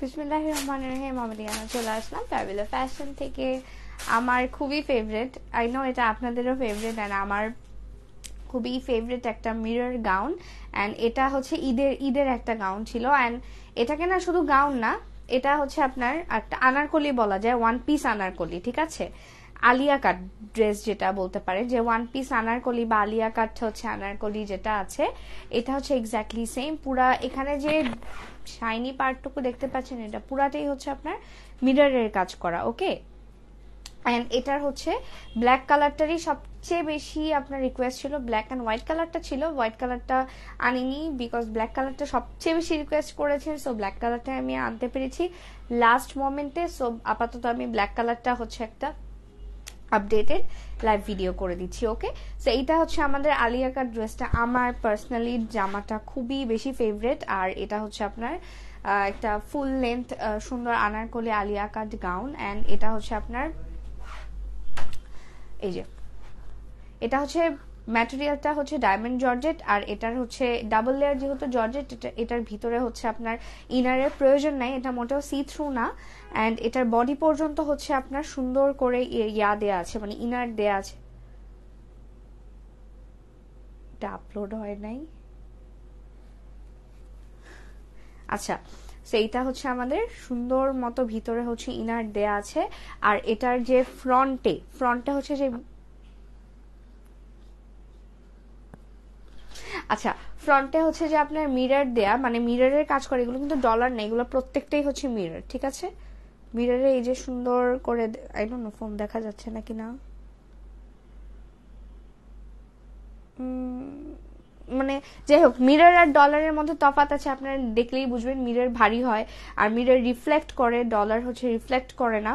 বিসমিল্লাহির রহমানির রহিম, আমি রিয়ানা চলে আসলাম ফ্যাবুলাস ফ্যাশন থেকে। আমার খুবই ফেভারিট, আই নো এটা আপনাদেরও ফেভারিট, অ্যান্ড আমার খুবই ফেভারিট একটা মিরর গাউন। অ্যান্ড এটা হচ্ছে ঈদের একটা গাউন ছিল। অ্যান্ড এটাকে না শুধু গাউন না, এটা হচ্ছে আপনার একটা আনারকলি বলা যায়, ওয়ান পিস আনারকলি, ঠিক আছে? আলিয়া কাট ড্রেস যেটা বলতে পারে, যে ওয়ান পিস আনারকলি বা আলিয়া কাট হচ্ছে আনারকলি যেটা আছে, এটা হচ্ছে এক্স্যাক্টলি সেম। পুরা এখানে যে শাইনি পার্টটুকু দেখতে পাচ্ছেন, এটা পুরাটাই হচ্ছে আপনার মিররের কাজ করা, ওকে? অ্যান্ড এটার হচ্ছে ব্ল্যাক কালারটারই সবচেয়ে বেশি আপনার রিকোয়েস্ট ছিল। ব্ল্যাক অ্যান্ড হোয়াইট কালারটা ছিল, হোয়াইট কালারটা আনিনি বিকজ ব্ল্যাক কালারটা সবচেয়ে বেশি রিকোয়েস্ট করেছেন, সো ব্ল্যাক কালারটা আমি আনতে পেরেছি লাস্ট মোমেন্টে। সো আপাতত আমি ব্ল্যাক কালারটা হচ্ছে একটা আপডেটেড লাইভ ভিডিও করে দিচ্ছি, ওকে? সো এইটা হচ্ছে আমাদের আলিয়া কাট ড্রেসটা। আমার পার্সোনালি জামাটা খুবই বেশি ফেভারিট। আর এটা হচ্ছে আপনার একটা ফুল লেন্থ সুন্দর Anarkali Alia cut gown. And এটা হচ্ছে আপনার এই যে, এটা হচ্ছে ম্যাটেরিয়ালটা হচ্ছে ডায়মন্ড জর্জেট, আর এটার হচ্ছে ডাবল লেয়ার যেহেতু জর্জেট, এটার ভিতরে হচ্ছে আপনার ইনারের প্রয়োজন নাই, এটা মোটেও সি থ্রু না। অ্যান্ড এটার বডি পর্যন্ত হচ্ছে আপনার সুন্দর করে ইয়া দেয়া আছে, মানে ইনার দেয়া আছে। এটা আপলোড হয় নাই, আচ্ছা। সেইটা হচ্ছে আমাদের সুন্দর মতো ভিতরে হচ্ছে ইনার দেয়া আছে। আর এটার যে ফ্রন্টে হচ্ছে যে, আচ্ছা, ফ্রন্টে হচ্ছে যে আপনার মিরর দেয়া, মানে মিররের কাজ করে, এগুলো কিন্তু ডলার নেই, এগুলো প্রত্যেকটাই হচ্ছে মিরর, ঠিক আছে? মিররে এই যে সুন্দর করে, আই ডোন্ট নো ফোন দেখা যাচ্ছে নাকি না, মানে যাই হোক, মিরর আর ডলারের মধ্যে তফাৎ আছে, আপনারা দেখলেই বুঝবেন। মিরর ভারী হয় আর মিরর রিফ্লেক্ট করে, ডলার হচ্ছে রিফ্লেক্ট করে না।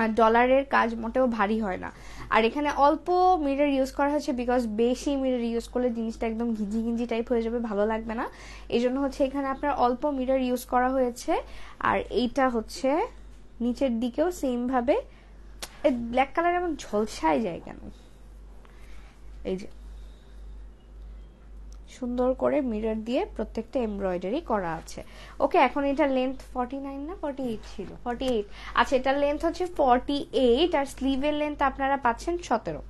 আর ডলারের কাজ মোটেও ভারী হয় না। আর এখানে অল্প মিরর ইউজ করা হয়েছে বিকজ বেশি মিরর ইউজ করলে জিনিসটা একদম ঘিঞ্জি ঘিঞ্জি টাইপ হয়ে যাবে, ভালো লাগবে না। এই জন্য হচ্ছে এখানে আপনার অল্প মিরর ইউজ করা হয়েছে। আর এইটা হচ্ছে নিচের দিকেও সেম ভাবে। এই ব্ল্যাক কালার এমন ঝলসায় যায় কেন? এই যে সুন্দর করে মিরর দিয়ে প্রত্যেকটা এমব্রয়ডারি করা আছে, ওকে? এখন এটা লেন্থ 49 না 48 ছিল, 48। আচ্ছা, এটার লেন্থ হচ্ছে 48 আর স্লিভের লেন্থ আপনারা পাচ্ছেন 17,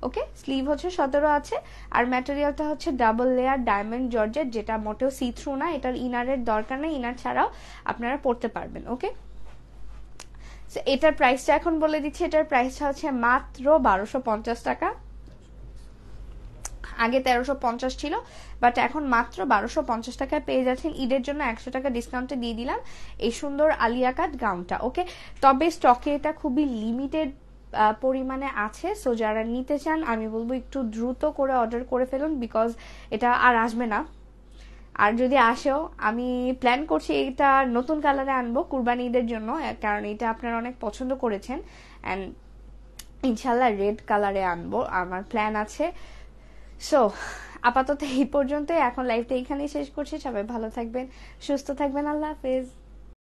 ওকে? স্লিভ হচ্ছে 17 আছে। আর ম্যাটেরিয়ালটা হচ্ছে ডাবল লেয়ার ডায়মন্ড জর্জেট, যেটা মোটেও সি থ্রু না। এটার ইনারের দরকার নেই, ইনার ছাড়াও আপনারা পরতে পারবেন, ওকে? এটার প্রাইসটা এখন বলে দিচ্ছি। এটার প্রাইসটা হচ্ছে মাত্র 1250 টাকা। আগে 1350 ছিল, বাট এখন মাত্র 1250 টাকায় পেয়ে যাচ্ছেন। ঈদের জন্য 100 টাকা ডিসকাউন্টে দিয়ে দিলাম এই সুন্দর আলিয়া কাট গাউনটা, ওকে? তবে স্টকে এটা খুবই লিমিটেড পরিমাণে আছে, সো যারা নিতে চান আমি বলবো একটু দ্রুত করে অর্ডার করে ফেলুন, বিকজ এটা আর আসবে না। আর যদি আসেও, আমি প্ল্যান করছি এটা নতুন কালারে আনবো কুরবানি ঈদের জন্য, কারণ এটা আপনারা অনেক পছন্দ করেছেন। অ্যান্ড ইনশাল্লাহ রেড কালারে আনবো, আমার প্ল্যান আছে। সো আপাতত এই পর্যন্তই, এখন লাইভটা এখানেই শেষ করছি। সবাই ভালো থাকবেন, সুস্থ থাকবেন, আল্লাহ হাফেজ।